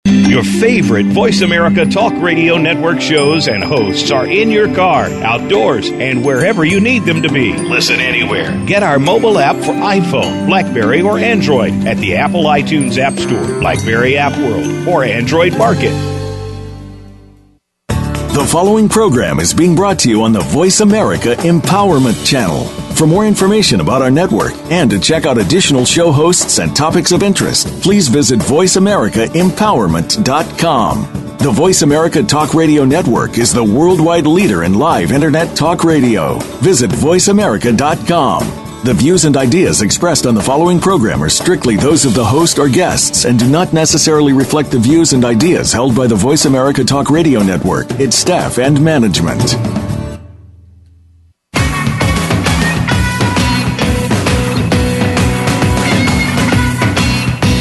Your favorite Voice America Talk Radio Network shows and hosts are in your car, outdoors, and wherever you need them to be. Listen anywhere. Get our mobile app for iPhone, BlackBerry, or Android at the Apple iTunes App Store, BlackBerry App World, or Android Market. The following program is being brought to you on the Voice America Empowerment Channel. For more information about our network and to check out additional show hosts and topics of interest, please visit voiceamericaempowerment.com. The Voice America Talk Radio Network is the worldwide leader in live Internet talk radio. Visit voiceamerica.com. The views and ideas expressed on the following program are strictly those of the host or guests and do not necessarily reflect the views and ideas held by the Voice America Talk Radio Network, its staff, and management.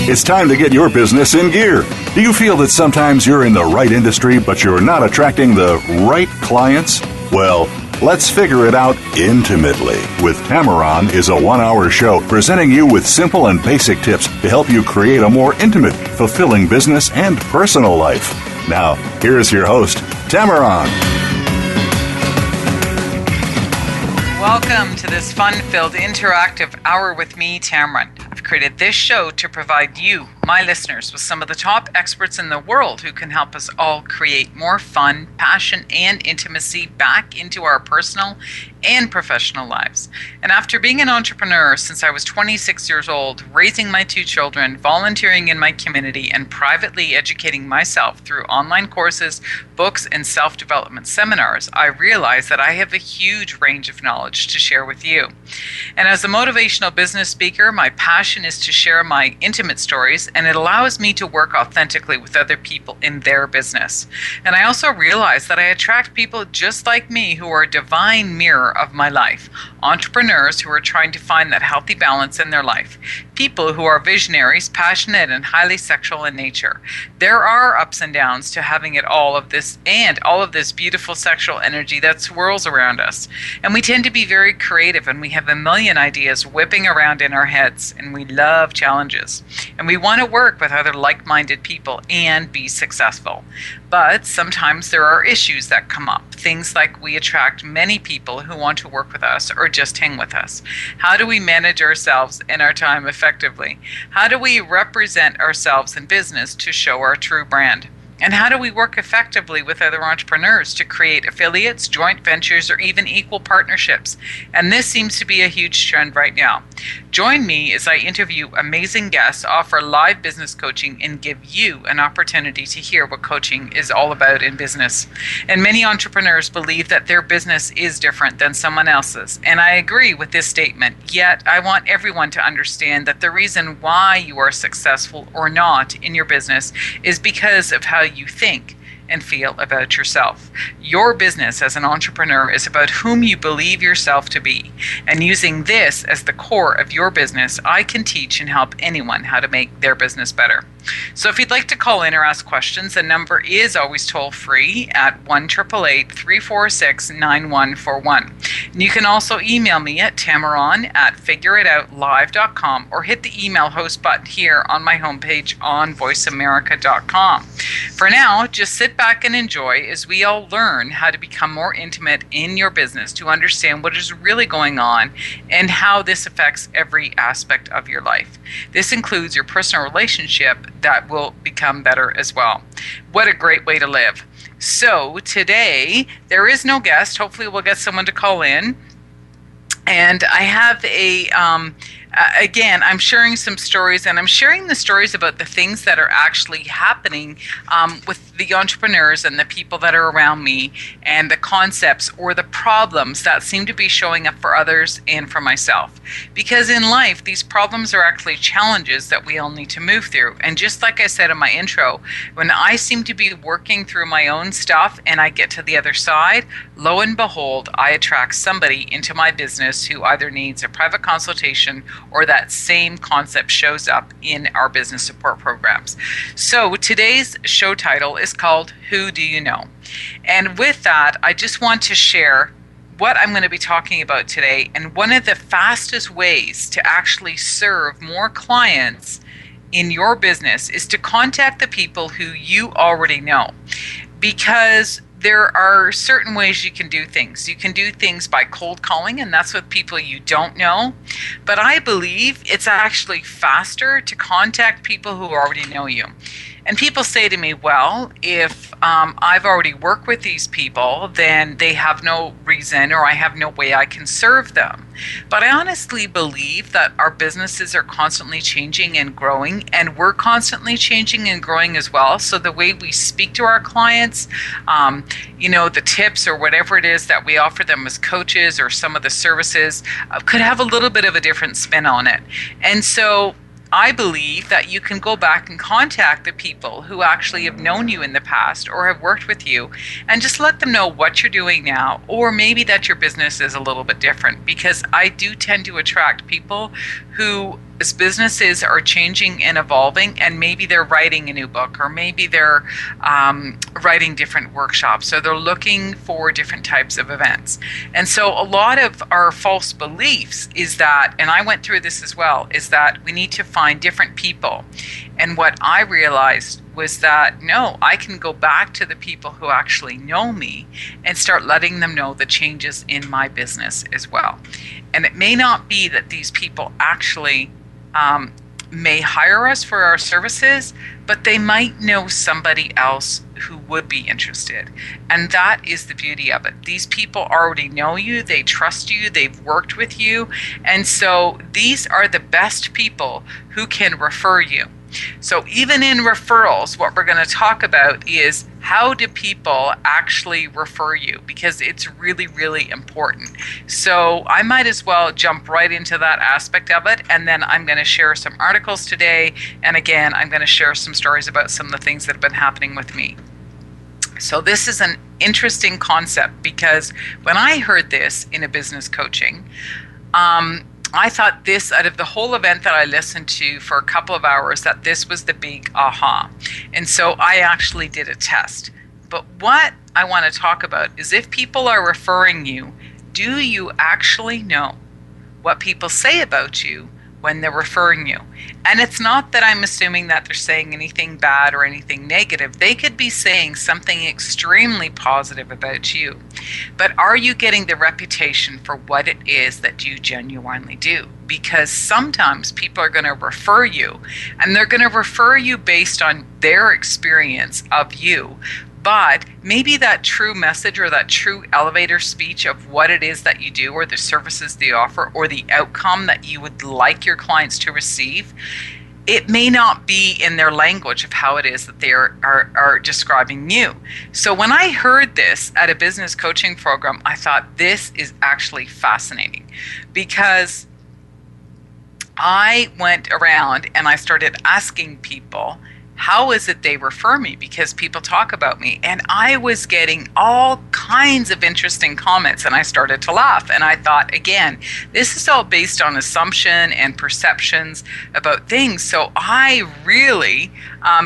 It's time to get your business in gear. Do you feel that sometimes you're in the right industry, but you're not attracting the right clients? Well, let's figure it out intimately with Tammeron is a 1-hour show presenting you with simple and basic tips to help you create a more intimate, fulfilling business and personal life. Now, here's your host, Tammeron. Welcome to this fun-filled, interactive hour with me, Tammeron. I've created this show to provide you, my listeners, with some of the top experts in the world who can help us all create more fun, passion, and intimacy back into our personal and professional lives. And after being an entrepreneur since I was 26 years old, raising my 2 children, volunteering in my community, and privately educating myself through online courses, books, and self-development seminars, I realized that I have a huge range of knowledge to share with you. And as a motivational business speaker, my passion is to share my intimate stories, and it allows me to work authentically with other people in their business. And I also realize that I attract people just like me who are a divine mirror of my life. Entrepreneurs who are trying to find that healthy balance in their life. People who are visionaries, passionate, and highly sexual in nature. There are ups and downs to having all of this beautiful sexual energy that swirls around us. And we tend to be very creative, and we have a million ideas whipping around in our heads, and we love challenges. And we want to work with other like-minded people and be successful. But sometimes there are issues that come up. Things like we attract many people who want to work with us or just hang with us. How do we manage ourselves and our time effectively? How do we represent ourselves in business to show our true brand? And how do we work effectively with other entrepreneurs to create affiliates, joint ventures, or even equal partnerships? And this seems to be a huge trend right now. Join me as I interview amazing guests, offer live business coaching, and give you an opportunity to hear what coaching is all about in business. And many entrepreneurs believe that their business is different than someone else's. And I agree with this statement. Yet I want everyone to understand that the reason why you are successful or not in your business is because of how you think and feel about yourself. Your business as an entrepreneur is about whom you believe yourself to be. And using this as the core of your business, I can teach and help anyone how to make their business better. So if you'd like to call in or ask questions, the number is always toll free at 1-888-346-9141. And you can also email me at Tammeron@figureitoutlive.com or hit the email host button here on my homepage on voiceamerica.com. For now, just sit back and enjoy as we all learn how to become more intimate in your business, to understand what is really going on and how this affects every aspect of your life. This includes your personal relationship that will become better as well. What a great way to live. So today, there is no guest. Hopefully we'll get someone to call in. And I have again, I'm sharing some stories, and I'm sharing the stories about the things that are actually happening with the entrepreneurs and the people that are around me, and the concepts or the problems that seem to be showing up for others and for myself. Because in life, these problems are actually challenges that we all need to move through. And just like I said in my intro, when I seem to be working through my own stuff and I get to the other side, lo and behold, I attract somebody into my business who either needs a private consultation or that same concept shows up in our business support programs. So today's show title is called Who Do You Know? And with that, I just want to share what I'm going to be talking about today. And one of the fastest ways to actually serve more clients in your business is to contact the people who you already know, because there are certain ways you can do things. You can do things by cold calling, and that's with people you don't know. But I believe it's actually faster to contact people who already know you. And people say to me, well, if I've already worked with these people, then they have no reason, or I have no way I can serve them. But I honestly believe that our businesses are constantly changing and growing, and we're constantly changing and growing as well. So the way we speak to our clients, the tips or whatever it is that we offer them as coaches, or some of the services could have a little bit of a different spin on it. And so I believe that you can go back and contact the people who actually have known you in the past or have worked with you, and just let them know what you're doing now, or maybe that your business is a little bit different, because I do tend to attract people who, as businesses are changing and evolving, and maybe they're writing a new book, or maybe they're writing different workshops, so they're looking for different types of events. And so a lot of our false beliefs is that, and I went through this as well, is that we need to find different people. And what I realized was that, no, I can go back to the people who actually know me and start letting them know the changes in my business as well. And it may not be that these people actually may hire us for our services, but they might know somebody else who would be interested. And that is the beauty of it. These people already know you, they trust you, they've worked with you. And so these are the best people who can refer you. So even in referrals, what we're going to talk about is, how do people actually refer you? Because it's really, really important. So I might as well jump right into that aspect of it. And then I'm going to share some articles today. And again, I'm going to share some stories about some of the things that have been happening with me. So this is an interesting concept, because when I heard this in a business coaching, I thought this, out of the whole event that I listened to for a couple of hours, that this was the big aha. And so I actually did a test. But what I want to talk about is, if people are referring you, do you actually know what people say about you when they're referring you? And it's not that I'm assuming that they're saying anything bad or anything negative. They could be saying something extremely positive about you. But are you getting the reputation for what it is that you genuinely do? Because sometimes people are going to refer you, and they're going to refer you based on their experience of you. But maybe that true message, or that true elevator speech of what it is that you do, or the services they offer, or the outcome that you would like your clients to receive, it may not be in their language of how it is that they are describing you. So when I heard this at a business coaching program, I thought, this is actually fascinating, because I went around and I started asking people, how is it they refer me? Because people talk about me. And I was getting all kinds of interesting comments, and I started to laugh. And I thought, again, this is all based on assumption and perceptions about things. So I really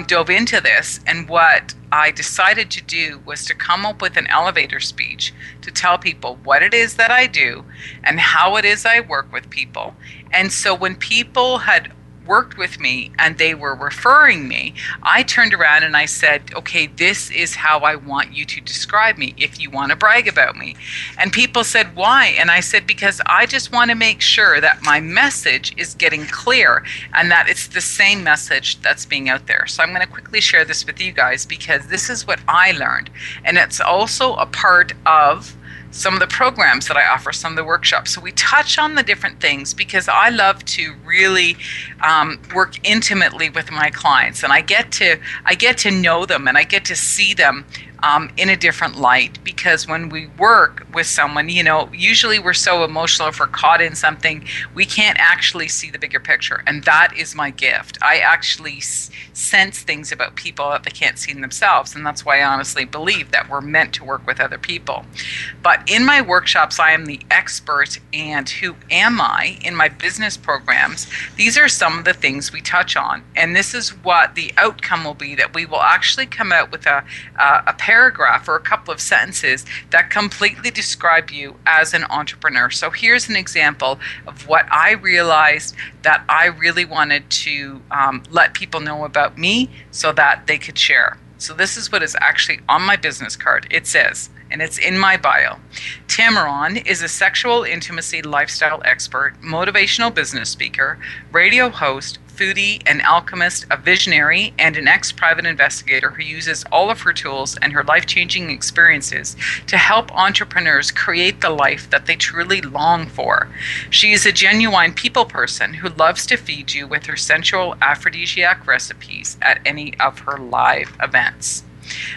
dove into this. And what I decided to do was to come up with an elevator speech to tell people what it is that I do and how it is I work with people. And so when people had worked with me and they were referring me, I turned around and I said, okay, this is how I want you to describe me if you want to brag about me. And people said, why? And I said, because I just want to make sure that my message is getting clear and that it's the same message that's being out there. So I'm going to quickly share this with you guys, because this is what I learned. And it's also a part of some of the programs that I offer, some of the workshops. So we touch on the different things, because I love to really work intimately with my clients, and I get to know them, and I get to see them in a different light. Because when we work with someone, usually we're so emotional, if we're caught in something, we can't actually see the bigger picture. And that is my gift. I actually sense things about people that they can't see in themselves. And that's why I honestly believe that we're meant to work with other people. But in my workshops, I am the expert. And who am I? In my business programs, these are some of the things we touch on. And this is what the outcome will be, that we will actually come out with a paragraph or a couple of sentences that completely describe you as an entrepreneur. So here's an example of what I realized that I really wanted to let people know about me so that they could share. So this is what is actually on my business card. It says, and it's in my bio, Tammeron is a sexual intimacy lifestyle expert, motivational business speaker, radio host, foodie, an alchemist, a visionary, and an ex-private investigator who uses all of her tools and her life-changing experiences to help entrepreneurs create the life that they truly long for. She is a genuine people person who loves to feed you with her sensual aphrodisiac recipes at any of her live events.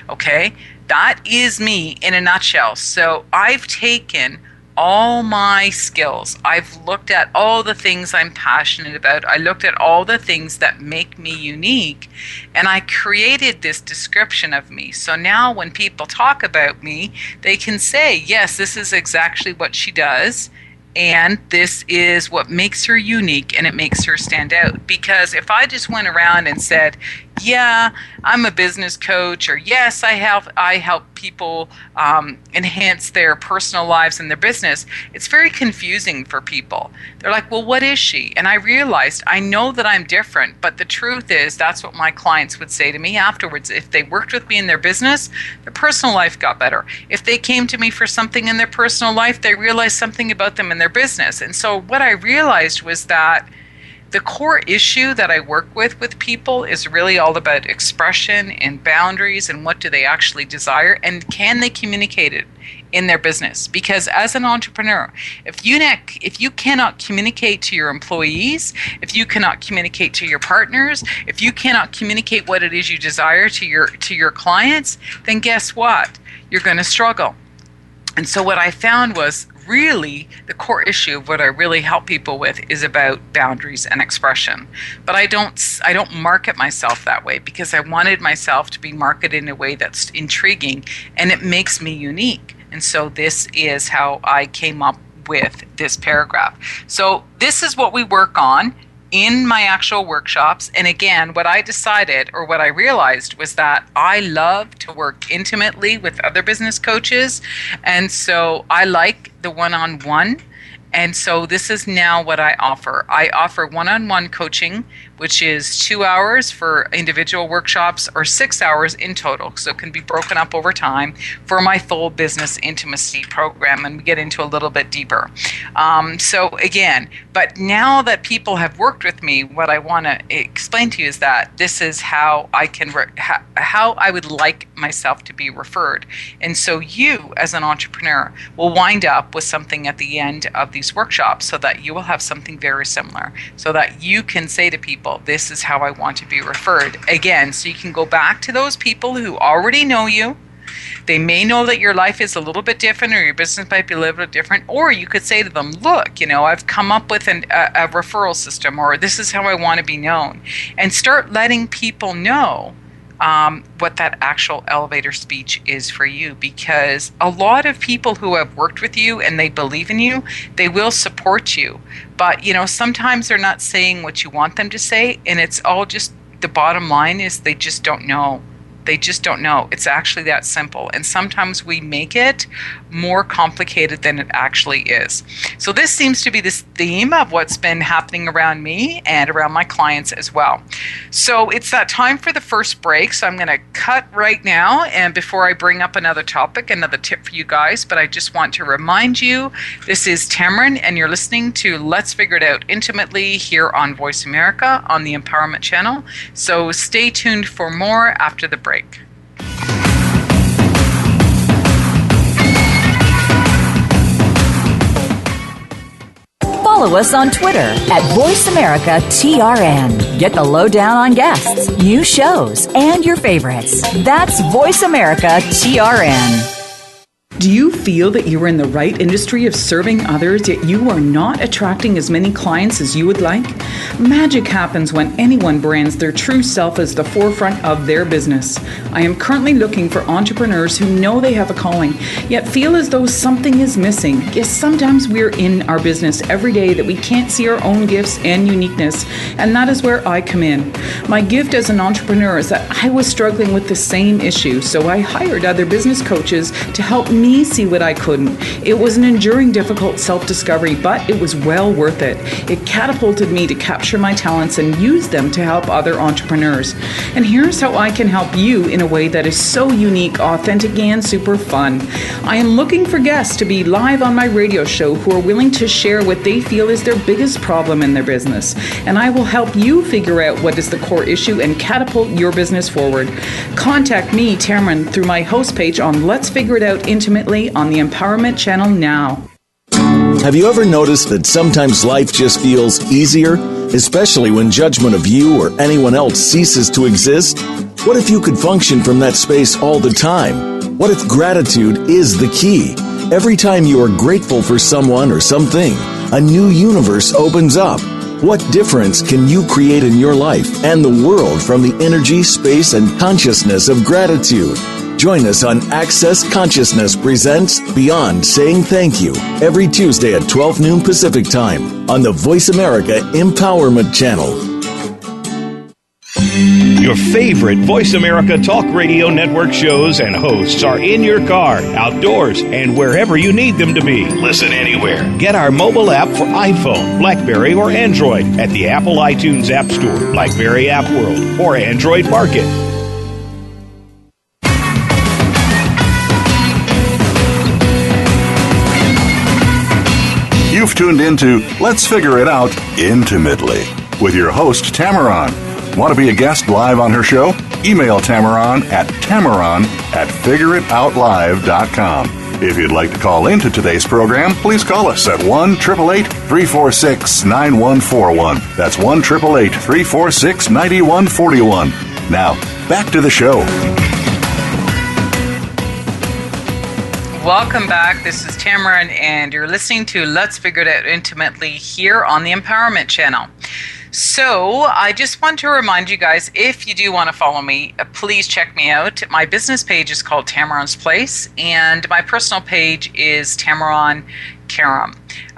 Okay, that is me in a nutshell. So I've taken all my skills. I've looked at all the things I'm passionate about. I looked at all the things that make me unique, and I created this description of me. So now when people talk about me, they can say, yes, this is exactly what she does, and this is what makes her unique, and it makes her stand out. Because if I just went around and said, yeah, I'm a business coach, or yes, I help people enhance their personal lives and their business, it's very confusing for people. They're like, well, what is she? And I realized, I know that I'm different, but the truth is that's what my clients would say to me afterwards. If they worked with me in their business, their personal life got better. If they came to me for something in their personal life, they realized something about them in their business. And so what I realized was that the core issue that I work with people is really all about expression and boundaries and what do they actually desire and can they communicate it in their business. Because as an entrepreneur, if you cannot communicate to your employees, if you cannot communicate to your partners, if you cannot communicate what it is you desire to your clients, then guess what? You're going to struggle. And so what I found was really the core issue of what I really help people with is about boundaries and expression. But I don't market myself that way because I wanted myself to be marketed in a way that's intriguing and it makes me unique. And so this is how I came up with this paragraph. So this is what we work on in my actual workshops. And again, what I decided or what I realized was that I love to work intimately with other business coaches. And so I like the one-on-one. And so this is now what I offer. I offer one-on-one coaching, which is 2 hours for individual workshops or 6 hours in total. So it can be broken up over time for my full business intimacy program. And we get into a little bit deeper. So again, but now that people have worked with me, what I want to explain to you is that this is how I can, how I would like myself to be referred. And so you as an entrepreneur will wind up with something at the end of these workshops so that you will have something very similar so that you can say to people, this is how I want to be referred. Again, so you can go back to those people who already know you. They may know that your life is a little bit different or your business might be a little bit different. Or you could say to them, look, I've come up with a referral system, or this is how I want to be known. And start letting people know what that actual elevator speech is for you, because a lot of people who have worked with you and they believe in you, they will support you. But, sometimes they're not saying what you want them to say, and it's all just, the bottom line is they just don't know. They just don't know. It's actually that simple. And sometimes we make it more complicated than it actually is. So this seems to be this theme of what's been happening around me and around my clients as well. So it's that time for the first break. So I'm going to cut right now. And before I bring up another topic, another tip for you guys, but I just want to remind you, this is Tammeron, and you're listening to Let's Figure It Out Intimately here on Voice America on the Empowerment Channel. So stay tuned for more after the break. Follow us on Twitter at VoiceAmericaTRN. Get the lowdown on guests, new shows, and your favorites. That's VoiceAmericaTRN. Do you feel that you are in the right industry of serving others, yet you are not attracting as many clients as you would like? Magic happens when anyone brands their true self as the forefront of their business. I am currently looking for entrepreneurs who know they have a calling, yet feel as though something is missing. Yes, sometimes we're in our business every day that we can't see our own gifts and uniqueness, and that is where I come in. My gift as an entrepreneur is that I was struggling with the same issue, so I hired other business coaches to help me see what I couldn't. It was an enduring, difficult self-discovery, but it was well worth it. It catapulted me to capture my talents and use them to help other entrepreneurs. And here's how I can help you in a way that is so unique, authentic, and super fun. I am looking for guests to be live on my radio show who are willing to share what they feel is their biggest problem in their business. And I will help you figure out what is the core issue and catapult your business forward. Contact me, Tammeron, through my host page on Let's Figure It Out Intimately on the Empowerment Channel now. Have you ever noticed that sometimes life just feels easier, especially when judgment of you or anyone else ceases to exist? What if you could function from that space all the time? What if gratitude is the key? Every time you are grateful for someone or something, a new universe opens up. What difference can you create in your life and the world from the energy, space, and consciousness of gratitude? Join us on Access Consciousness Presents Beyond Saying Thank You every Tuesday at 12 noon Pacific Time on the Voice America Empowerment Channel. Your favorite Voice America Talk Radio Network shows and hosts are in your car, outdoors, and wherever you need them to be. Listen anywhere. Get our mobile app for iPhone, BlackBerry, or Android at the Apple iTunes App Store, BlackBerry App World, or Android Market. You've tuned into Let's Figure It Out Intimately with your host, Tammeron. Want to be a guest live on her show? Email Tammeron at figureitoutlive.com. If you'd like to call into today's program, please call us at 1-888-346-9141. That's 1-888-346-9141. Now, back to the show. Welcome back. This is Tammeron, and you're listening to Let's Figure It Out Intimately here on the Empowerment Channel. So I just want to remind you guys, if you do want to follow me, please check me out. My business page is called Tammeron's Place, and my personal page is Tammeron Karam.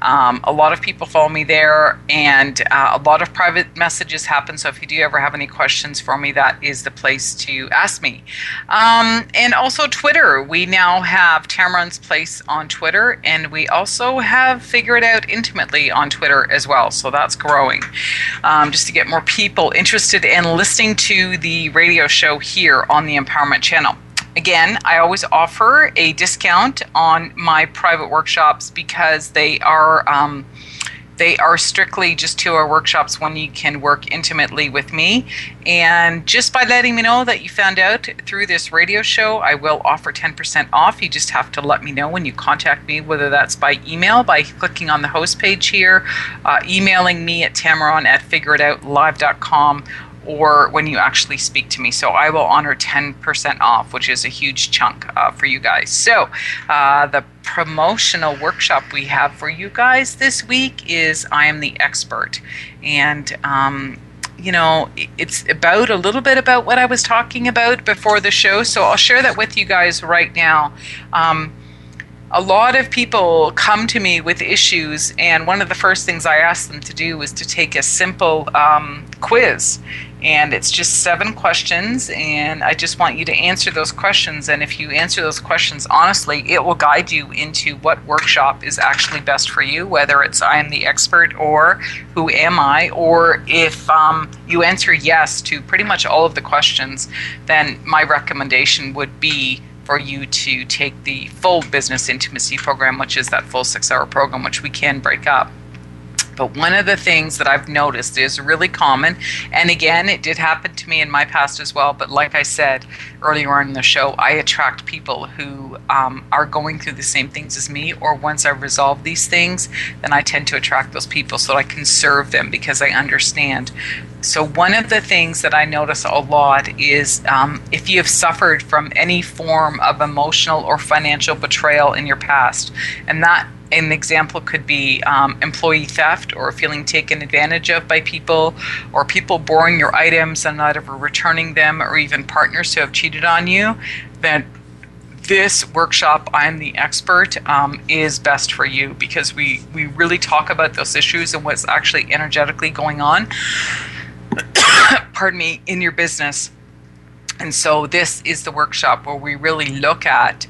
A lot of people follow me there, and a lot of private messages happen. So if you do ever have any questions for me, that is the place to ask me. And also Twitter. We now have Tammeron's Place on Twitter, and we also have Figure It Out Intimately on Twitter as well. So that's growing, just to get more people interested in listening to the radio show here on the Empowerment Channel. Again, I always offer a discount on my private workshops because they are strictly just 2-hour workshops when you can work intimately with me. And just by letting me know that you found out through this radio show, I will offer 10% off. You just have to let me know when you contact me, whether that's by email, by clicking on the host page here, emailing me at Tammeron@figureitoutlive.com, or when you actually speak to me. So I will honor 10% off, which is a huge chunk for you guys. So the promotional workshop we have for you guys this week is I Am the Expert. And it's about a little bit about what I was talking about before the show. So I'll share that with you guys right now. A lot of people come to me with issues, and one of the first things I ask them to do is to take a simple quiz. And it's just 7 questions, and I just want you to answer those questions. And if you answer those questions honestly, it will guide you into what workshop is actually best for you, whether it's I Am the Expert or Who Am I, or if you answer yes to pretty much all of the questions, then my recommendation would be for you to take the full business intimacy program, which is that full 6-hour program, which we can break up. But one of the things that I've noticed is really common, and again, it did happen to me in my past as well, but like I said earlier on in the show, I attract people who are going through the same things as me, or once I've resolved these things, then I tend to attract those people so I can serve them because I understand. So one of the things that I notice a lot is if you have suffered from any form of emotional or financial betrayal in your past, and that an example could be employee theft, or feeling taken advantage of by people, or people borrowing your items and not ever returning them, or even partners who have cheated on you, then this workshop, I'm the Expert, is best for you, because we really talk about those issues and what's actually energetically going on pardon me, in your business. And so this is the workshop where we really look at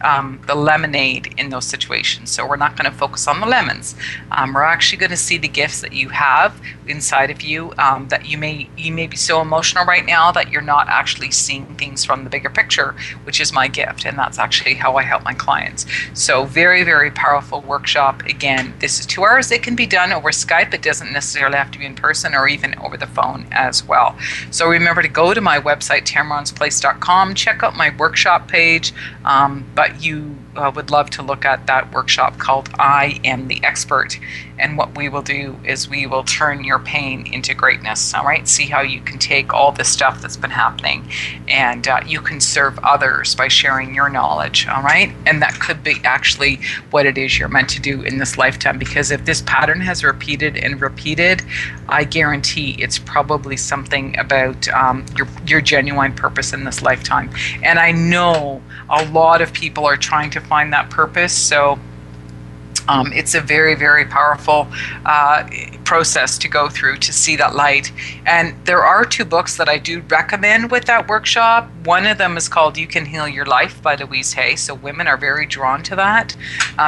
the lemonade in those situations. So we're not going to focus on the lemons. We're actually going to see the gifts that you have inside of you, that you may be so emotional right now that you're not actually seeing things from the bigger picture, which is my gift. And that's actually how I help my clients. So very, very powerful workshop. Again, this is 2 hours. It can be done over Skype. It doesn't necessarily have to be in person, or even over the phone as well. So remember to go to my website, tammeronsplace.com. Check out my workshop page, but you would love to look at that workshop called I Am the Expert. And what we will do is we will turn your pain into greatness. All right, see how you can take all the stuff that's been happening, and you can serve others by sharing your knowledge. All right, and that could be actually what it is you're meant to do in this lifetime, because if this pattern has repeated and repeated, I guarantee it's probably something about your genuine purpose in this lifetime. And I know a lot of people are trying to find that purpose, so it's a very, very powerful process to go through to see that light. And there are 2 books that I do recommend with that workshop. One of them is called You Can Heal Your Life by Louise Hay. So women are very drawn to that.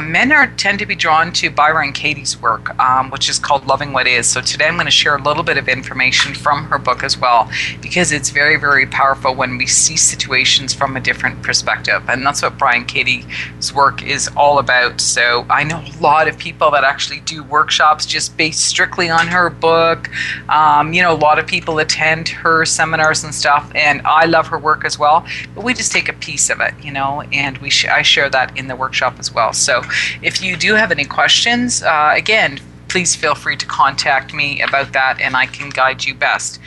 Men tend to be drawn to Byron Katie's work, which is called Loving What Is. So today I'm going to share a little bit of information from her book as well, because it's very, very powerful when we see situations from a different perspective. And that's what Byron Katie's work is all about. So I know a lot of people that actually do workshops just based strictly on her book. A lot of people attend her seminars and stuff, and I love her work as well, but we just take a piece of it, and I share that in the workshop as well. So if you do have any questions, again, please feel free to contact me about that, and I can guide you best.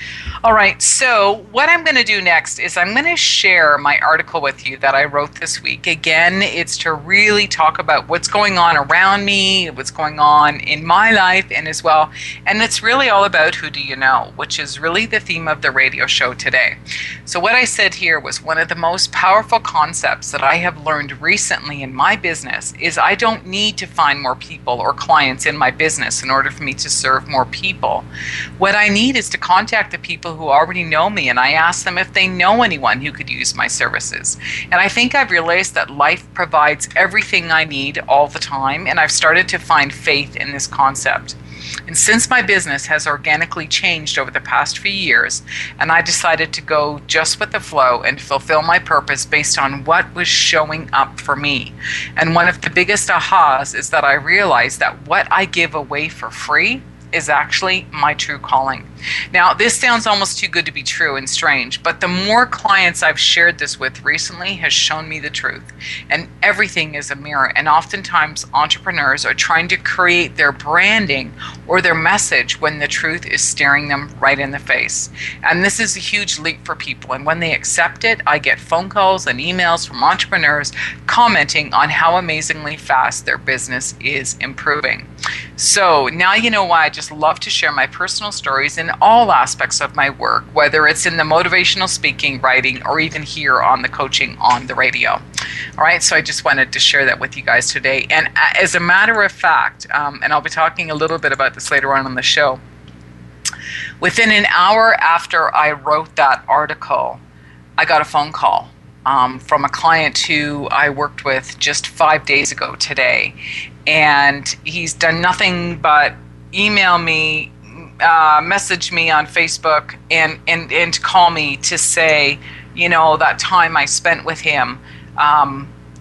All right, so what I'm going to do next is I'm going to share my article with you that I wrote this week. Again, it's to really talk about what's going on around me, what's going on in my life, and as well. And it's really all about who do you know, which is really the theme of the radio show today. So what I said here was one of the most powerful concepts that I have learned recently in my business is I don't need to find more people or clients in my business in order for me to serve more people. What I need is to contact the people who already know me, and I ask them if they know anyone who could use my services. And I think I've realized that life provides everything I need all the time, and I've started to find faith in this concept. And since my business has organically changed over the past few years, and I decided to go just with the flow and fulfill my purpose based on what was showing up for me. And one of the biggest ahas is that I realized that what I give away for free is actually my true calling. Now, this sounds almost too good to be true and strange, but the more clients I've shared this with recently has shown me the truth. And everything is a mirror. And oftentimes entrepreneurs are trying to create their branding or their message when the truth is staring them right in the face. And this is a huge leap for people. And when they accept it, I get phone calls and emails from entrepreneurs commenting on how amazingly fast their business is improving. So now you know why I just love to share my personal stories in all aspects of my work, whether it's in the motivational speaking, writing, or even here on the coaching on the radio. All right, so I just wanted to share that with you guys today. And as a matter of fact, and I'll be talking a little bit about this later on the show, within an hour after I wrote that article, I got a phone call from a client who I worked with just 5 days ago today. And he's done nothing but email me, message me on Facebook, and call me to say, that time I spent with him,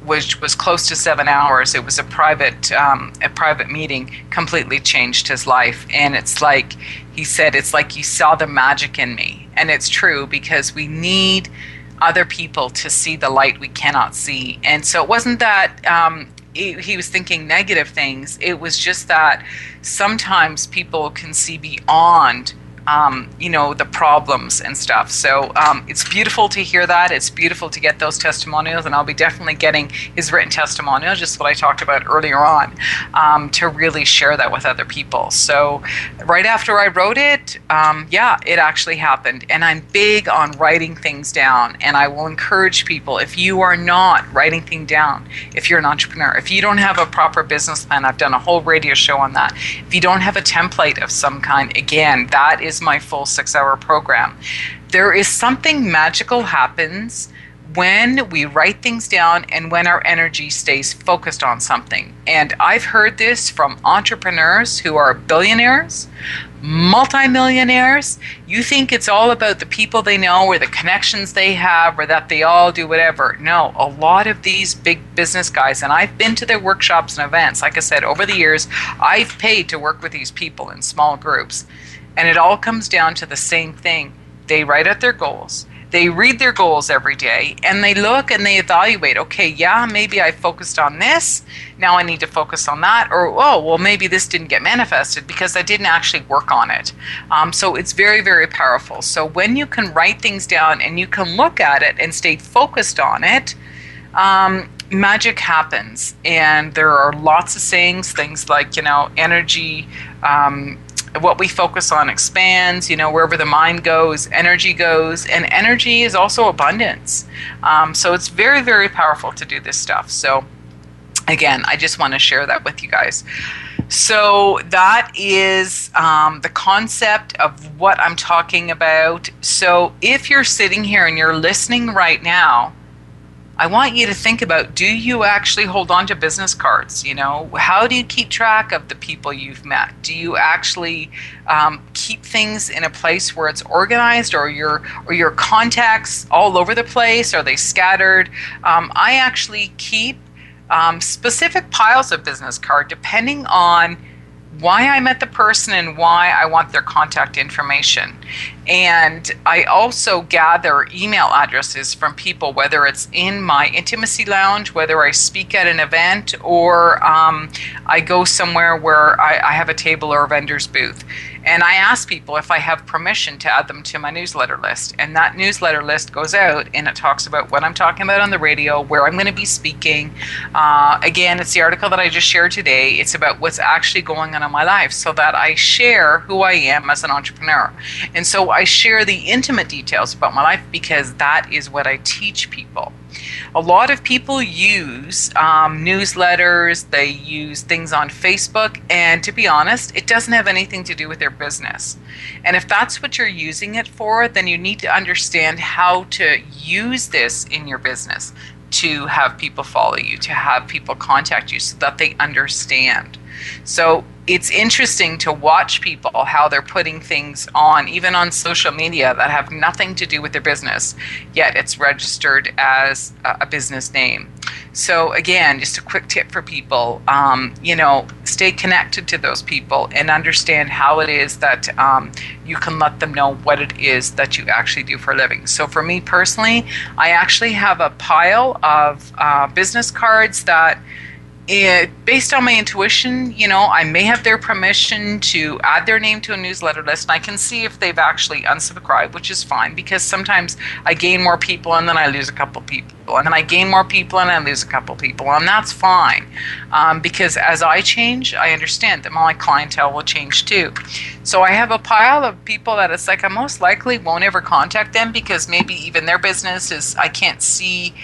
which was close to 7 hours. It was a private meeting, completely changed his life. And it's like he said, it's like he saw the magic in me. And it's true, because we need other people to see the light we cannot see. And so it wasn't that he was thinking negative things. It was just that sometimes people can see beyond the problems and stuff. So it's beautiful to hear that. It's beautiful to get those testimonials, and I'll be definitely getting his written testimonial, just what I talked about earlier on, to really share that with other people. So right after I wrote it, it actually happened. And I'm big on writing things down, and I will encourage people, if you are not writing things down, if you're an entrepreneur, if you don't have a proper business plan, I've done a whole radio show on that. If you don't have a template of some kind, again, that is my full 6-hour program. There is something magical happens when we write things down and when our energy stays focused on something. And I've heard this from entrepreneurs who are billionaires, multimillionaires. You think it's all about the people they know or the connections they have or that they all do whatever. No, a lot of these big business guys, and I've been to their workshops and events. Like I said, over the years, I've paid to work with these people in small groups. And it all comes down to the same thing. They write out their goals. They read their goals every day, and they look and they evaluate, okay, yeah, maybe I focused on this. Now I need to focus on that. Or, oh, well, maybe this didn't get manifested because I didn't actually work on it. So it's very, very powerful. So when you can write things down and you can look at it and stay focused on it, magic happens. And there are lots of sayings, things like, energy, what we focus on expands, wherever the mind goes, energy goes, and energy is also abundance. So it's very, very powerful to do this stuff. So again, I just want to share that with you guys. So that is the concept of what I'm talking about. So if you're sitting here and you're listening right now, I want you to think about, do you actually hold on to business cards? How do you keep track of the people you've met? Do you actually keep things in a place where it's organized, or your contacts all over the place? Are they scattered? I actually keep specific piles of business card depending on why I met the person and why I want their contact information. And I also gather email addresses from people, whether it's in my intimacy lounge, whether I speak at an event, or I go somewhere where I have a table or a vendor's booth. And I ask people if I have permission to add them to my newsletter list. And that newsletter list goes out and it talks about what I'm talking about on the radio, where I'm going to be speaking. Again, it's the article that I just shared today. It's about what's actually going on in my life, so that I share who I am as an entrepreneur. And so I share the intimate details about my life, because that is what I teach people. A lot of people use newsletters, they use things on Facebook, and to be honest, it doesn't have anything to do with their business. And if that's what you're using it for, then you need to understand how to use this in your business to have people follow you, to have people contact you so that they understand. So it's interesting to watch people, how they're putting things on, even on social media, that have nothing to do with their business, yet it's registered as a business name. So again, just a quick tip for people, stay connected to those people and understand how it is that you can let them know what it is that you actually do for a living. So for me personally, I actually have a pile of business cards that, based on my intuition, I may have their permission to add their name to a newsletter list, and I can see if they've actually unsubscribed, which is fine, because sometimes I gain more people and then I lose a couple people, and then I gain more people and I lose a couple people, and that's fine, because as I change, I understand that my clientele will change too. So I have a pile of people that it's like I most likely won't ever contact them, because maybe even their business is, I can't see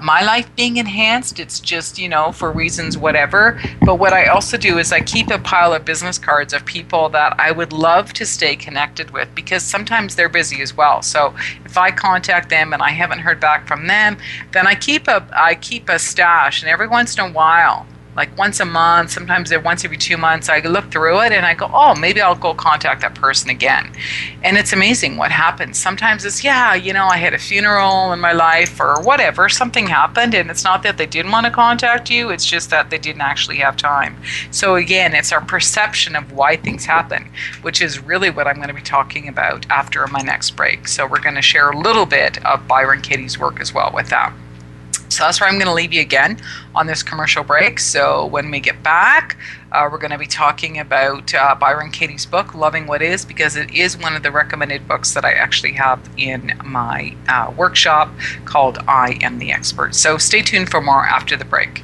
my life being enhanced. It's just, for reasons whatever. But what I also do is I keep a pile of business cards of people that I would love to stay connected with, because sometimes they're busy as well. So if I contact them and I haven't heard back from them, then I keep a stash, and every once in a while like once a month, sometimes once every 2 months, I look through it and I go, oh, maybe I'll go contact that person again. And it's amazing what happens. Sometimes it's, I had a funeral in my life or whatever, something happened, and it's not that they didn't want to contact you, it's just that they didn't actually have time. So again, it's our perception of why things happen, which is really what I'm going to be talking about after my next break. So we're going to share a little bit of Byron Katie's work as well with that. So that's where I'm going to leave you again on this commercial break. So when we get back, we're going to be talking about Byron Katie's book, Loving What Is, because it is one of the recommended books that I actually have in my workshop called I Am the Expert. So stay tuned for more after the break.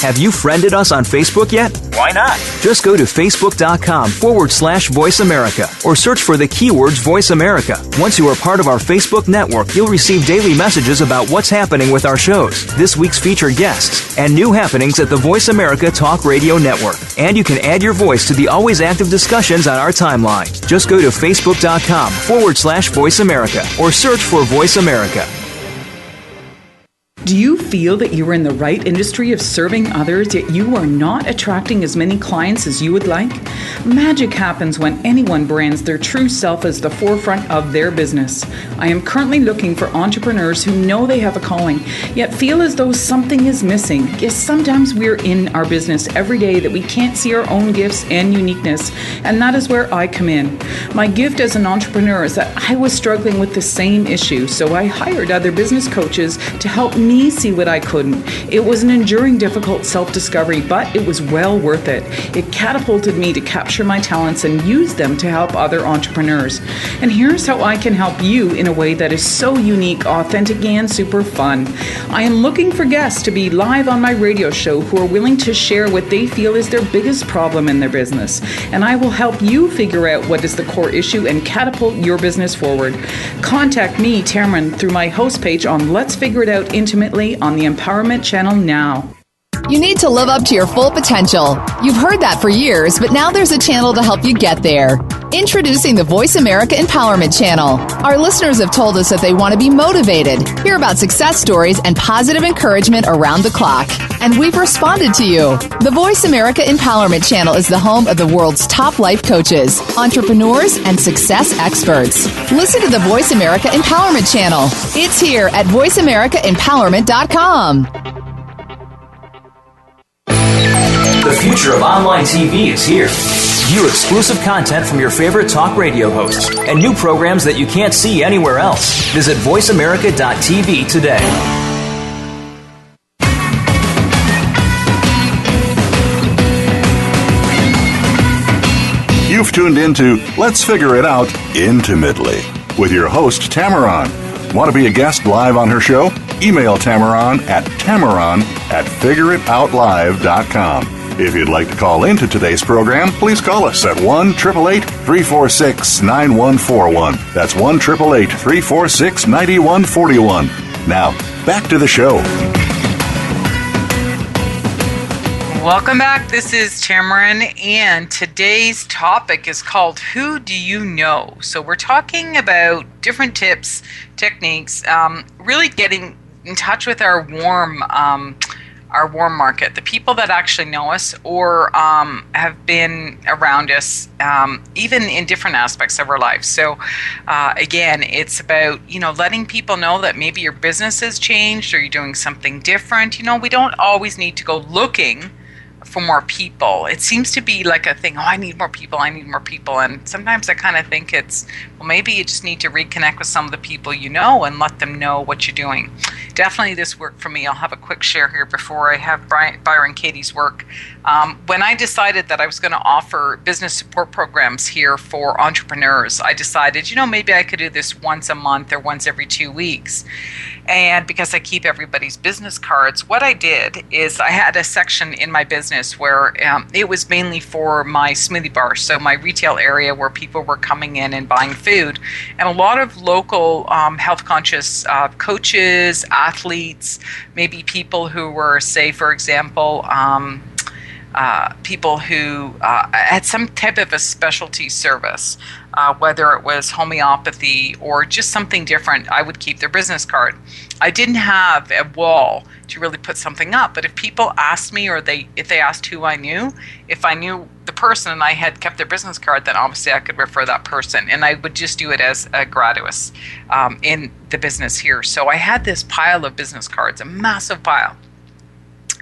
Have you friended us on Facebook yet? Why not? Just go to facebook.com/Voice America or search for the keywords Voice America. Once you are part of our Facebook network, you'll receive daily messages about what's happening with our shows, this week's featured guests, and new happenings at the Voice America Talk Radio Network. And you can add your voice to the always active discussions on our timeline. Just go to facebook.com/Voice America or search for Voice America. Do you feel that you are in the right industry of serving others, yet you are not attracting as many clients as you would like? Magic happens when anyone brands their true self as the forefront of their business. I am currently looking for entrepreneurs who know they have a calling, yet feel as though something is missing. Yes, sometimes we're in our business every day that we can't see our own gifts and uniqueness, and that is where I come in. My gift as an entrepreneur is that I was struggling with the same issue, so I hired other business coaches to help me see what I couldn't. It was an enduring, difficult self-discovery, but it was well worth it. It catapulted me to capture my talents and use them to help other entrepreneurs. And here's how I can help you in a way that is so unique, authentic, and super fun. I am looking for guests to be live on my radio show who are willing to share what they feel is their biggest problem in their business. And I will help you figure out what is the core issue and catapult your business forward. Contact me, Tammeron, through my host page on Let's Figure It Out Intimately on the Empowerment Channel now. You need to live up to your full potential. You've heard that for years, but now there's a channel to help you get there. Introducing the Voice America Empowerment Channel. Our listeners have told us that they want to be motivated, hear about success stories, and positive encouragement around the clock. And we've responded to you. The Voice America Empowerment Channel is the home of the world's top life coaches, entrepreneurs, and success experts. Listen to the Voice America Empowerment Channel. It's here at voiceamericaempowerment.com. The future of online TV is here. View exclusive content from your favorite talk radio hosts and new programs that you can't see anywhere else. Visit voiceamerica.tv today. You've tuned into Let's Figure It Out Intimately with your host, Tammeron. Want to be a guest live on her show? Email Tammeron at figureitoutlive.com. If you'd like to call into today's program, please call us at 1-888-346-9141. That's 1-888-346-9141. Now, back to the show. Welcome back. This is Tammeron, and today's topic is called Who Do You Know? So we're talking about different tips, techniques, really getting in touch with our warm market, the people that actually know us or have been around us, even in different aspects of our lives. So again, it's about, letting people know that maybe your business has changed or you're doing something different. We don't always need to go looking for more people. It seems to be like a thing, I need more people. And sometimes I kind of think it's, maybe you just need to reconnect with some of the people you know and let them know what you're doing. Definitely this worked for me. I'll have a quick share here before I have Byron Katie's work. When I decided that I was going to offer business support programs here for entrepreneurs, I decided, maybe I could do this once a month or once every 2 weeks. And because I keep everybody's business cards, what I did is I had a section in my business where it was mainly for my smoothie bar, so my retail area where people were coming in and buying food. And a lot of local health-conscious coaches, athletes, maybe people who were, say, for example, people who had some type of a specialty service, whether it was homeopathy or just something different. I would keep their business card. I didn't have a wall to really put something up, but if people asked me, or if they asked who I knew, if I knew the person and I had kept their business card, then obviously I could refer that person, and I would just do it as a gratis in the business here. So I had this pile of business cards, a massive pile.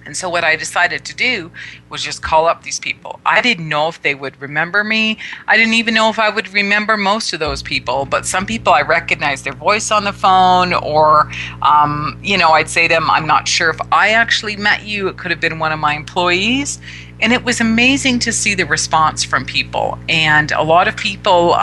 And so what I decided to do was just call up these people. I didn't know if they would remember me. I didn't even know if I would remember most of those people. But some people, I recognized their voice on the phone, or, I'd say to them, I'm not sure if I actually met you. It could have been one of my employees. And it was amazing to see the response from people. And a lot of people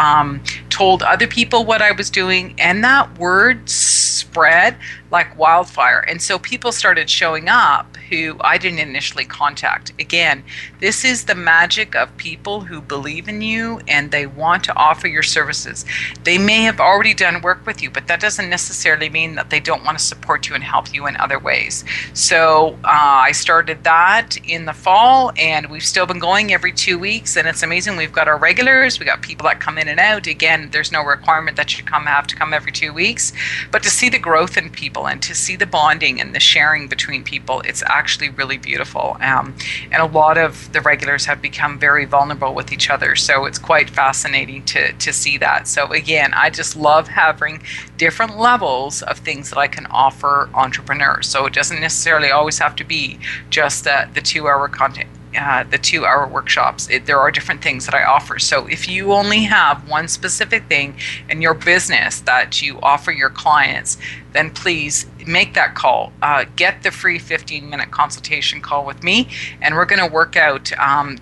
told other people what I was doing, and that word spread like wildfire. And so people started showing up who I didn't initially contact. Again, this is the magic of people who believe in you and they want to offer your services. They may have already done work with you, but that doesn't necessarily mean that they don't want to support you and help you in other ways. So I started that in the fall, and we've still been going every 2 weeks, and it's amazing. We've got our regulars, we got people that come in and out. Again, there's no requirement that you have to come every 2 weeks, but to see the growth in people and to see the bonding and the sharing between people, it's actually really beautiful. And a lot of the regulars have become very vulnerable with each other, so it's quite fascinating to see that. So again, I just love having different levels of things that I can offer entrepreneurs. So it doesn't necessarily always have to be just the 2-hour content. The 2-hour workshops. There are different things that I offer. So if you only have one specific thing in your business that you offer your clients, then please make that call. Get the free 15-minute consultation call with me, and we're going to work out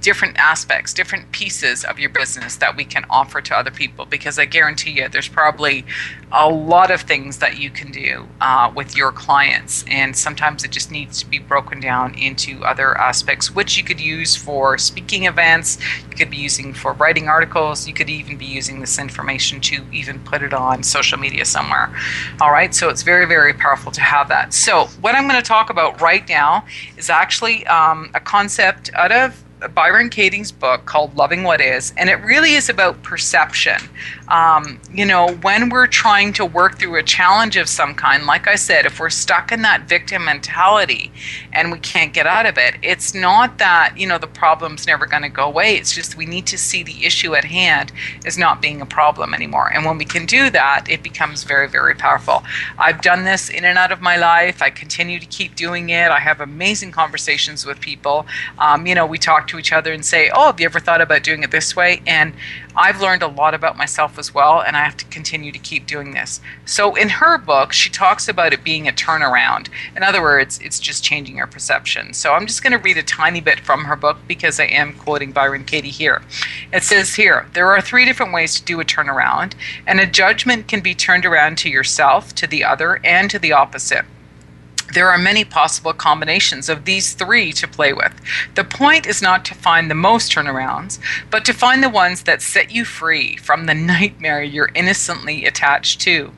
different aspects, different pieces of your business that we can offer to other people, because I guarantee you there's probably a lot of things that you can do with your clients, and sometimes it just needs to be broken down into other aspects, which you could use for speaking events, you could be using for writing articles, you could even be using this information to even put it on social media somewhere. All right, so it's very, very powerful to have that. So what I'm going to talk about right now is actually a concept out of Byron Katie's book called Loving What Is, and it really is about perception. When we're trying to work through a challenge of some kind, like I said, if we're stuck in that victim mentality and we can't get out of it, it's not that, the problem's never going to go away. It's just we need to see the issue at hand as not being a problem anymore. And when we can do that, it becomes very, very powerful. I've done this in and out of my life. I continue to keep doing it. I have amazing conversations with people. We talk to each other and say, oh, have you ever thought about doing it this way? And I've learned a lot about myself as well, and I have to continue to keep doing this. So in her book, she talks about it being a turnaround. In other words, it's just changing your perception. So I'm just going to read a tiny bit from her book because I am quoting Byron Katie here. It says here, there are 3 different ways to do a turnaround, and a judgment can be turned around to yourself, to the other, and to the opposite. There are many possible combinations of these 3 to play with. The point is not to find the most turnarounds, but to find the ones that set you free from the nightmare you're innocently attached to.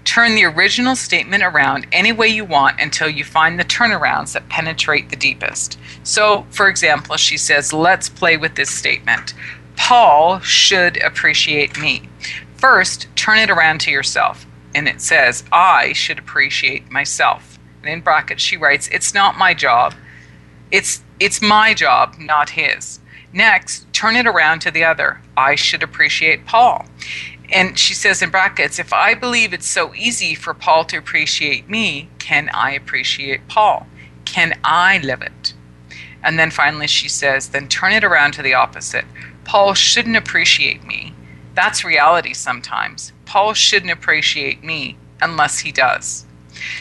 Turn the original statement around any way you want until you find the turnarounds that penetrate the deepest. So, for example, she says, let's play with this statement. Paul should appreciate me. First, turn it around to yourself. And it says, I should appreciate myself. In brackets, she writes, it's not my job. It's my job, not his. Next, turn it around to the other. I should appreciate Paul. And she says in brackets, if I believe it's so easy for Paul to appreciate me, can I appreciate Paul? Can I live it? And then finally she says, then turn it around to the opposite. Paul shouldn't appreciate me. That's reality sometimes. Paul shouldn't appreciate me unless he does.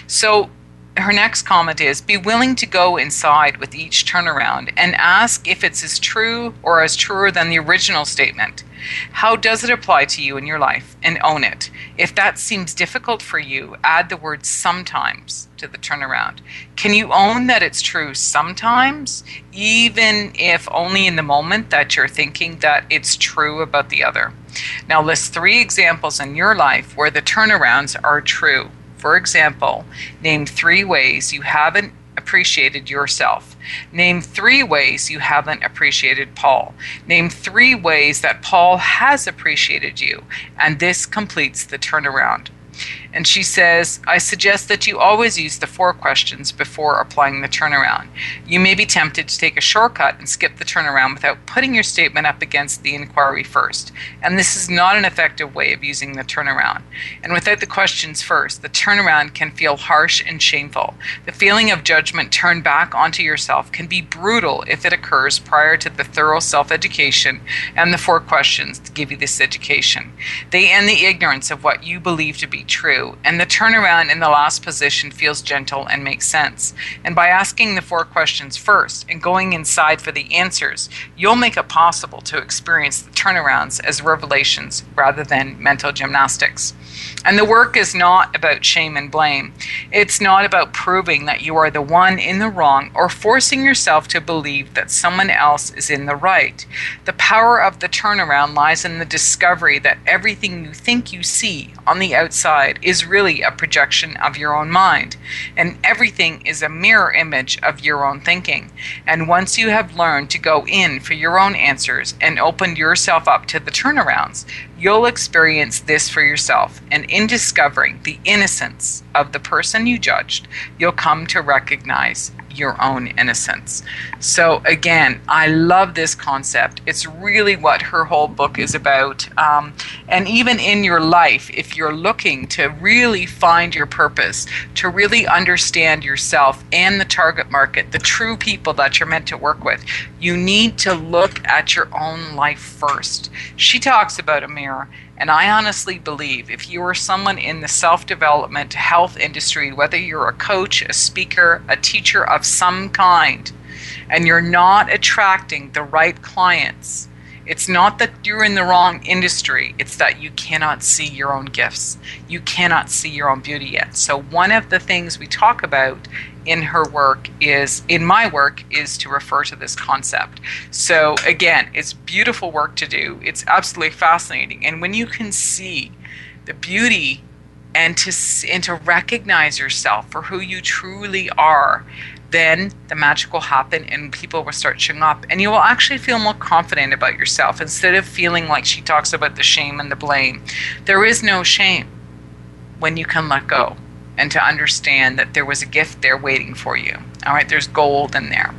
So her next comment is, be willing to go inside with each turnaround and ask if it's as true or as truer than the original statement. How does it apply to you in your life? And own it. If that seems difficult for you, add the word sometimes to the turnaround. Can you own that it's true sometimes, even if only in the moment that you're thinking that it's true about the other? Now list 3 examples in your life where the turnarounds are true. For example, name 3 ways you haven't appreciated yourself. Name 3 ways you haven't appreciated Paul. Name 3 ways that Paul has appreciated you. And this completes the turnaround. And she says, I suggest that you always use the 4 questions before applying the turnaround. You may be tempted to take a shortcut and skip the turnaround without putting your statement up against the inquiry first. And this is not an effective way of using the turnaround. And without the questions first, the turnaround can feel harsh and shameful. The feeling of judgment turned back onto yourself can be brutal if it occurs prior to the thorough self-education and the 4 questions to give you this education. They end the ignorance of what you believe to be true. And the turnaround in the last position feels gentle and makes sense. And by asking the 4 questions first and going inside for the answers, you'll make it possible to experience the turnarounds as revelations rather than mental gymnastics. And the work is not about shame and blame. It's not about proving that you are the one in the wrong or forcing yourself to believe that someone else is in the right. The power of the turnaround lies in the discovery that everything you think you see on the outside is really a projection of your own mind, and everything is a mirror image of your own thinking. And once you have learned to go in for your own answers and opened yourself up to the turnarounds, you'll experience this for yourself. And in discovering the innocence of the person you judged, you'll come to recognize your own innocence. So again, I love this concept. It's really what her whole book is about. And even in your life, if you're looking to really find your purpose, to really understand yourself and the target market, the true people that you're meant to work with, you need to look at your own life first. She talks about a mirror. And I honestly believe if you are someone in the self-development health industry, whether you're a coach, a speaker, a teacher of some kind, and you're not attracting the right clients, it's not that you're in the wrong industry, it's that you cannot see your own gifts. You cannot see your own beauty yet. So one of the things we talk about in her work in my work, is to refer to this concept. So again, it's beautiful work to do. It's absolutely fascinating. And when you can see the beauty and to recognize yourself for who you truly are, then the magic will happen and people will start showing up, and you will actually feel more confident about yourself instead of feeling like she talks about the shame and the blame. There is no shame when you can let go and to understand that there was a gift there waiting for you. All right, there's gold in there.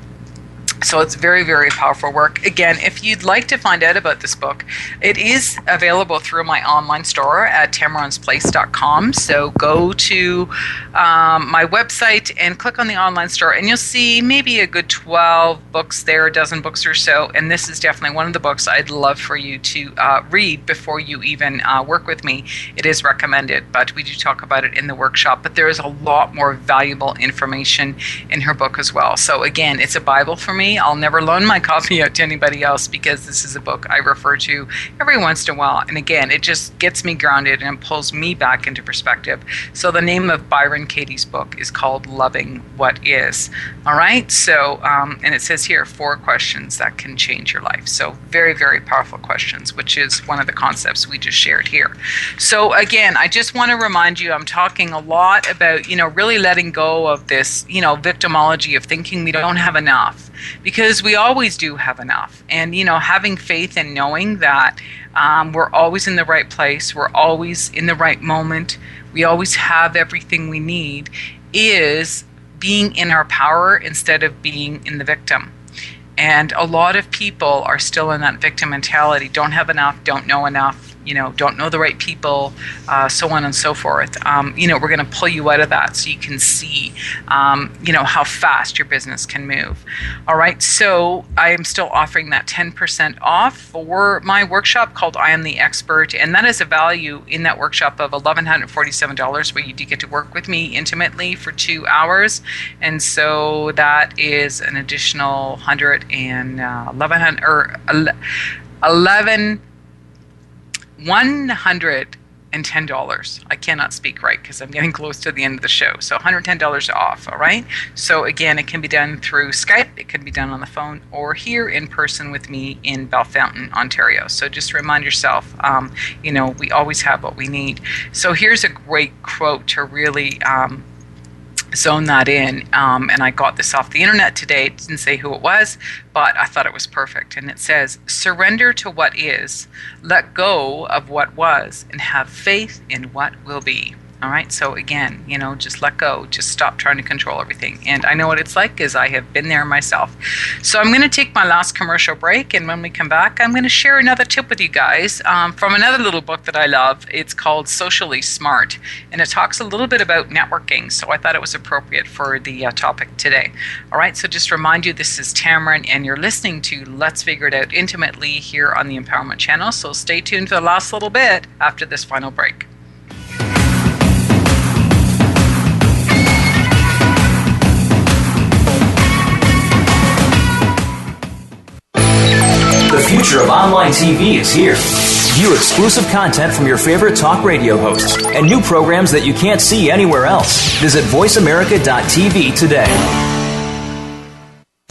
So it's very, very powerful work. Again, if you'd like to find out about this book, it is available through my online store at tammeronsplace.com. So go to my website and click on the online store, and you'll see maybe a good 12 books there, a dozen books or so. And this is definitely one of the books I'd love for you to read before you even work with me. It is recommended, but we do talk about it in the workshop. But there is a lot more valuable information in her book as well. So again, it's a Bible for me. I'll never loan my copy out to anybody else because this is a book I refer to every once in a while. And again, it just gets me grounded and pulls me back into perspective. So the name of Byron Katie's book is called Loving What Is. All right. So, and it says here, 4 questions that can change your life. So very, very powerful questions, which is one of the concepts we just shared here. So again, I just want to remind you, I'm talking a lot about, really letting go of this, victimology of thinking we don't have enough. Because we always do have enough. And, having faith and knowing that we're always in the right place, we're always in the right moment, we always have everything we need, is being in our power instead of being in the victim. And a lot of people are still in that victim mentality, don't have enough, don't know enough, don't know the right people, so on and so forth. We're going to pull you out of that so you can see, how fast your business can move. All right. So I am still offering that 10% off for my workshop called I Am the Expert. And that is a value in that workshop of $1,147 where you do get to work with me intimately for 2 hours. And so that is an additional $110. I cannot speak right because I'm getting close to the end of the show. So $110 off, all right? So again, it can be done through Skype, it can be done on the phone, or here in person with me in Bellefontaine, Ontario. So just remind yourself, we always have what we need. So here's a great quote to really zone that in. And I got this off the internet today. It didn't say who it was, but I thought it was perfect. And it says, surrender to what is, let go of what was, and have faith in what will be. All right. So again, just let go. Just stop trying to control everything. And I know what it's like because I have been there myself. So I'm going to take my last commercial break. And when we come back, I'm going to share another tip with you guys from another little book that I love. It's called Socially Smart. And it talks a little bit about networking. So I thought it was appropriate for the topic today. All right. So just remind you, this is Tammeron, and you're listening to Let's Figure It Out Intimately here on the Empowerment Channel. So stay tuned for the last little bit after this final break. The future of online TV is here. View exclusive content from your favorite talk radio hosts and new programs that you can't see anywhere else. Visit voiceamerica.tv today.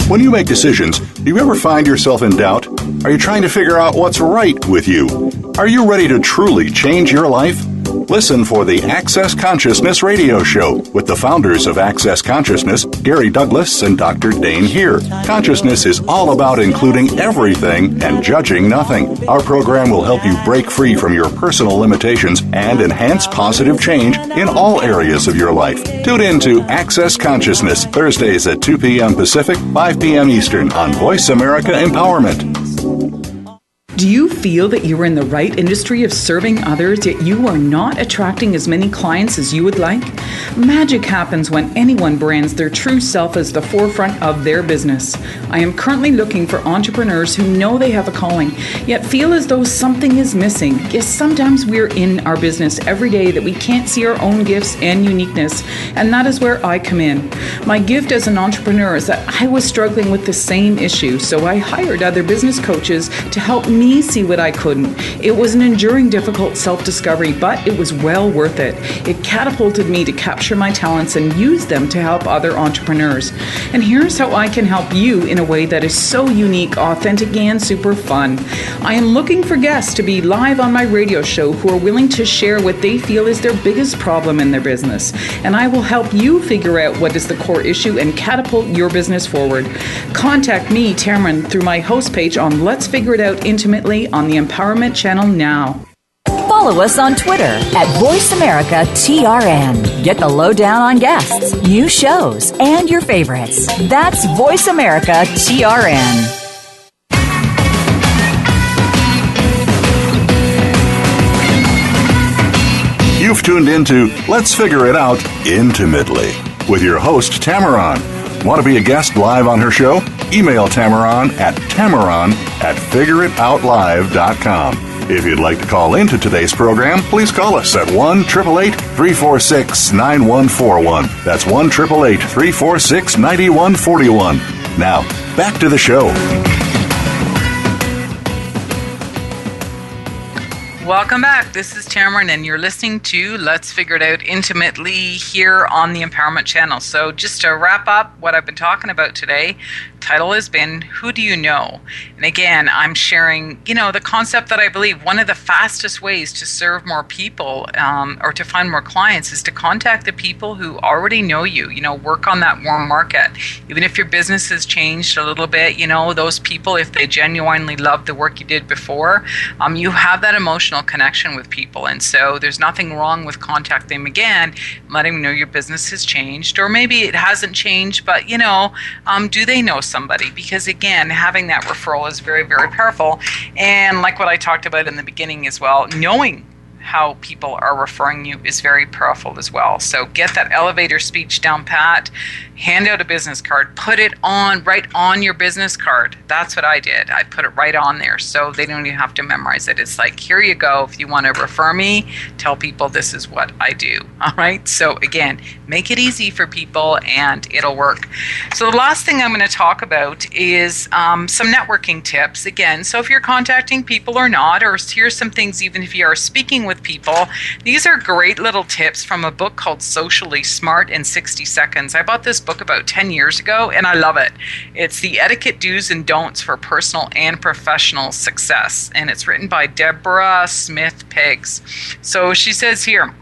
When you make decisions, do you ever find yourself in doubt? Are you trying to figure out what's right with you? Are you ready to truly change your life? Listen for the Access Consciousness radio show with the founders of Access Consciousness, Gary Douglas and Dr. Dane Here. Consciousness is all about including everything and judging nothing. Our program will help you break free from your personal limitations and enhance positive change in all areas of your life. Tune in to Access Consciousness, Thursdays at 2 p.m. Pacific, 5 p.m. Eastern on Voice America Empowerment. Do you feel that you are in the right industry of serving others, yet you are not attracting as many clients as you would like? Magic happens when anyone brands their true self as the forefront of their business. I am currently looking for entrepreneurs who know they have a calling, yet feel as though something is missing. Yes, sometimes we're in our business every day that we can't see our own gifts and uniqueness, and that is where I come in. My gift as an entrepreneur is that I was struggling with the same issue, so I hired other business coaches to help me see what I couldn't. It was an enduring, difficult self-discovery, but it was well worth it. It catapulted me to capture my talents and use them to help other entrepreneurs. And here's how I can help you in a way that is so unique, authentic, and super fun. I am looking for guests to be live on my radio show who are willing to share what they feel is their biggest problem in their business. And I will help you figure out what is the core issue and catapult your business forward. Contact me, Tammeron, through my host page on Let's Figure It Out Intimately on the Empowerment Channel now. Follow us on Twitter at VoiceAmericaTRN. Get the lowdown on guests, new shows, and your favorites. That's VoiceAmericaTRN. You've tuned into Let's Figure It Out Intimately with your host, Tammeron. Want to be a guest live on her show? Email Tammeron at figureitoutlive.com. If you'd like to call into today's program, please call us at 1-888-346-9141. That's 1-888-346-9141. Now, back to the show. Welcome back. This is Tammeron, and you're listening to Let's Figure It Out Intimately here on the Empowerment Channel. So just to wrap up what I've been talking about today, title has been, Who Do You Know? And again, I'm sharing, the concept that I believe one of the fastest ways to serve more people or to find more clients is to contact the people who already know you, work on that warm market. Even if your business has changed a little bit, those people, if they genuinely love the work you did before, you have that emotional connection with people. And so there's nothing wrong with contacting them again, letting them know your business has changed, or maybe it hasn't changed, but do they know somebody? Because again, having that referral is very, very powerful. And like what I talked about in the beginning as well, knowing how people are referring you is very powerful as well. So get that elevator speech down pat, hand out a business card, put it right on your business card. That's what I did. I put it right on there so they don't even have to memorize it. It's like, here you go. If you want to refer me, tell people this is what I do. All right. So again, make it easy for people and it'll work. So the last thing I'm going to talk about is some networking tips. Again, so if you're contacting people or not, or here's some things even if you are speaking with people, these are great little tips from a book called Socially Smart in 60 Seconds. I bought this book about 10 years ago and I love it. It's the etiquette do's and don'ts for personal and professional success. And it's written by Deborah Smith Peggs. So she says here,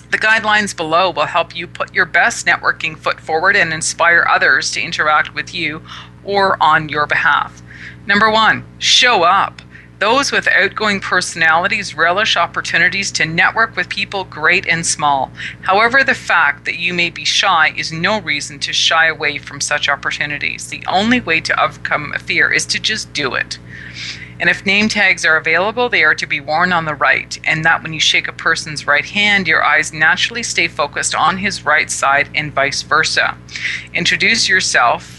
The guidelines below will help you put your best networking foot forward and inspire others to interact with you or on your behalf. Number 1, show up. Those with outgoing personalities relish opportunities to network with people great and small. However, the fact that you may be shy is no reason to shy away from such opportunities. The only way to overcome a fear is to just do it. And if name tags are available, they are to be worn on the right, and that when you shake a person's right hand, your eyes naturally stay focused on his right side and vice versa. Introduce yourself.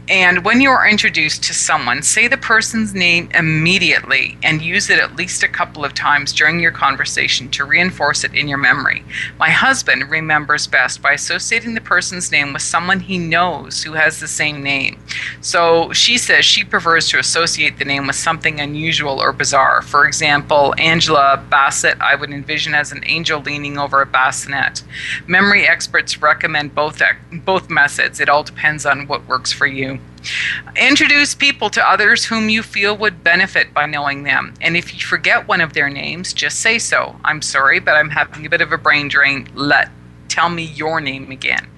And when you are introduced to someone, say the person's name immediately and use it at least a couple of times during your conversation to reinforce it in your memory. My husband remembers best by associating the person's name with someone he knows who has the same name. So she says she prefers to associate the name with something unusual or bizarre. For example, Angela Bassett, I would envision as an angel leaning over a bassinet. Memory experts recommend both methods. It all depends on what works for you. Introduce people to others whom you feel would benefit by knowing them. And if you forget one of their names, just say so. I'm sorry, but I'm having a bit of a brain drain. Tell me your name again.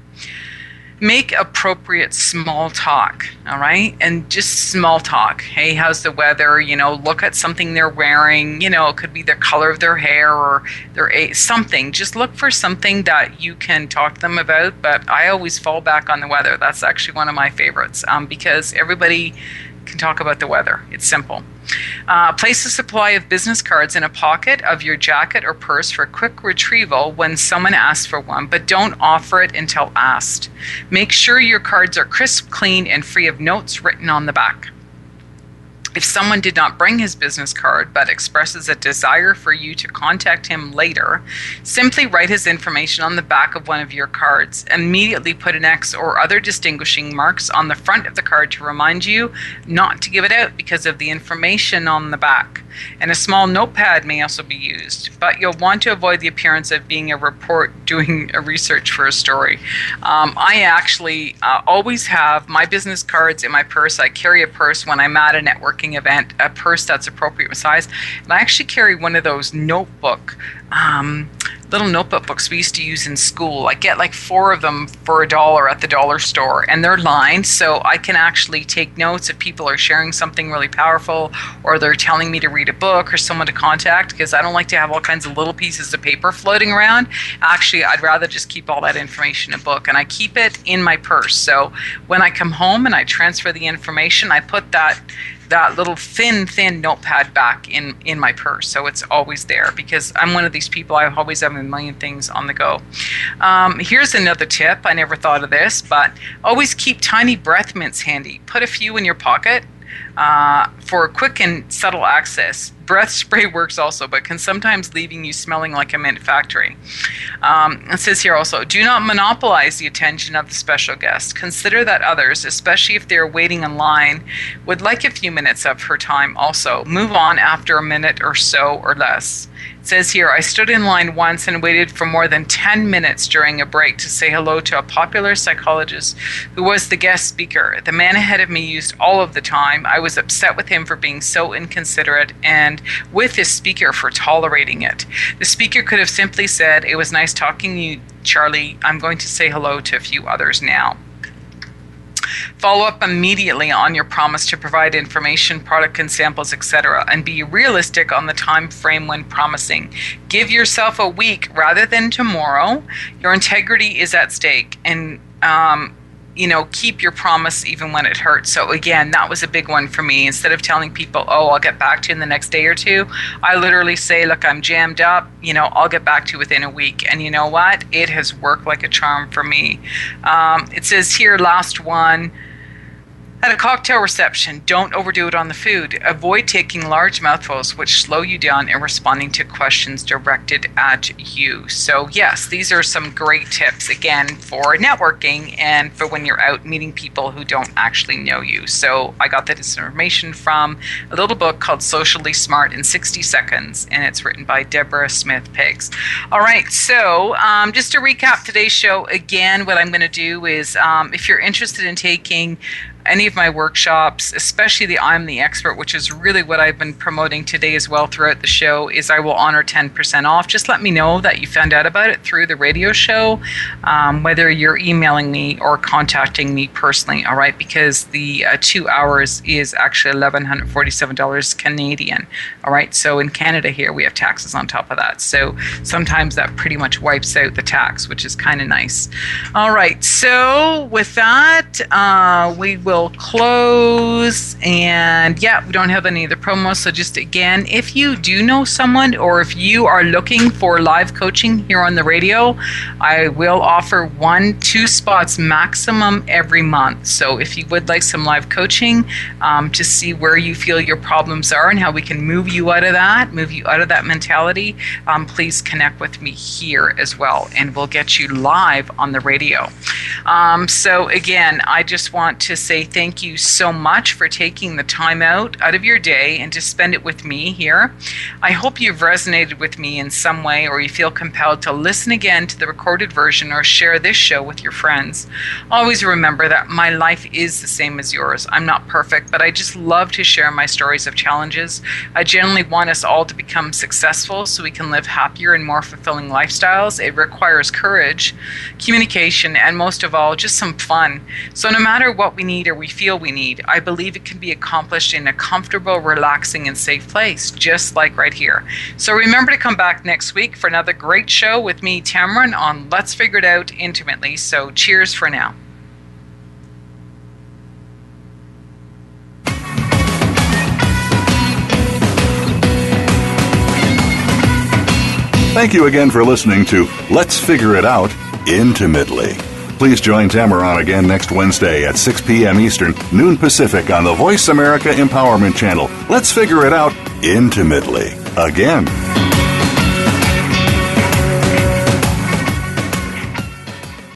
Make appropriate small talk, all right? And just small talk. Hey, how's the weather? Look at something they're wearing. It could be the color of their hair or something. Just look for something that you can talk to them about. But I always fall back on the weather. That's actually one of my favorites because everybody can talk about the weather. It's simple. Place a supply of business cards in a pocket of your jacket or purse for quick retrieval when someone asks for one, but don't offer it until asked. Make sure your cards are crisp, clean, and free of notes written on the back. If someone did not bring his business card but expresses a desire for you to contact him later, simply write his information on the back of one of your cards. Immediately put an X or other distinguishing marks on the front of the card to remind you not to give it out because of the information on the back. And a small notepad may also be used, but you'll want to avoid the appearance of being a report doing a research for a story. I actually always have my business cards in my purse. I carry a purse when I'm at a networking event, a purse that's appropriate size. And I actually carry one of those little notebook books we used to use in school. I get like 4 of them for $1 at the dollar store, and they're lined so I can actually take notes if people are sharing something really powerful or they're telling me to read a book or someone to contact, because I don't like to have all kinds of little pieces of paper floating around. Actually, I'd rather just keep all that information in a book, and I keep it in my purse. So when I come home and I transfer the information, I put that little thin notepad back in my purse. So it's always there because I'm one of these people, I always have a million things on the go. Here's another tip. I never thought of this, but always keep tiny breath mints handy. Put a few in your pocket for quick and subtle access. Breath spray works also, but can sometimes leaving you smelling like a mint factory. It says here also, do not monopolize the attention of the special guest. Consider that others, especially if they're waiting in line, would like a few minutes of her time also. Move on after a minute or so or less. It says here, I stood in line once and waited for more than 10 minutes during a break to say hello to a popular psychologist who was the guest speaker. The man ahead of me used all of the time. I was upset with him for being so inconsiderate and with his speaker for tolerating it. The speaker could have simply said, it was nice talking to you, Charlie. I'm going to say hello to a few others now. Follow up immediately on your promise to provide information, product and samples, etc., and be realistic on the time frame when promising. Give yourself a week rather than tomorrow. Your integrity is at stake, and keep your promise even when it hurts. So again, that was a big one for me. Instead of telling people, oh, I'll get back to you in the next day or two, I literally say, look, I'm jammed up, I'll get back to you within a week. And you know what? It has worked like a charm for me. It says here, last one, at a cocktail reception, don't overdo it on the food. Avoid taking large mouthfuls which slow you down in responding to questions directed at you. So yes, these are some great tips, again, for networking and for when you're out meeting people who don't actually know you. So I got this information from a little book called Socially Smart in 60 Seconds, and it's written by Deborah Smith Piggs. All right, so just to recap today's show, again, what I'm going to do is if you're interested in taking any of my workshops, especially the I'm the Expert, which is really what I've been promoting today as well throughout the show, is I will honor 10% off. Just let me know that you found out about it through the radio show, whether you're emailing me or contacting me personally, all right? Because the 2 hours is actually $1,147 Canadian, all right? So in Canada here, we have taxes on top of that. So sometimes that pretty much wipes out the tax, which is kind of nice. All right, so with that, we will close. And yeah, we don't have any other promos. So just again, if you do know someone or if you are looking for live coaching here on the radio, I will offer 1-2 spots maximum every month. So if you would like some live coaching to see where you feel your problems are and how we can move you out of that mentality, please connect with me here as well, and we'll get you live on the radio. So again, I just want to say thank you so much for taking the time out of your day and to spend it with me here. I hope you've resonated with me in some way, or you feel compelled to listen again to the recorded version or share this show with your friends. Always remember that my life is the same as yours. I'm not perfect, but I just love to share my stories of challenges. I generally want us all to become successful so we can live happier and more fulfilling lifestyles. It requires courage, communication, and most of all, just some fun. So no matter what we need or we feel we need, I believe it can be accomplished in a comfortable, relaxing, and safe place, just like right here. So remember to come back next week for another great show with me, Tammeron, on Let's Figure It Out Intimately. So cheers for now. Thank you again for listening to Let's Figure It Out Intimately. Please join Tammeron again next Wednesday at 6 p.m. Eastern, noon Pacific on the Voice America Empowerment Channel. Let's figure it out intimately. Again.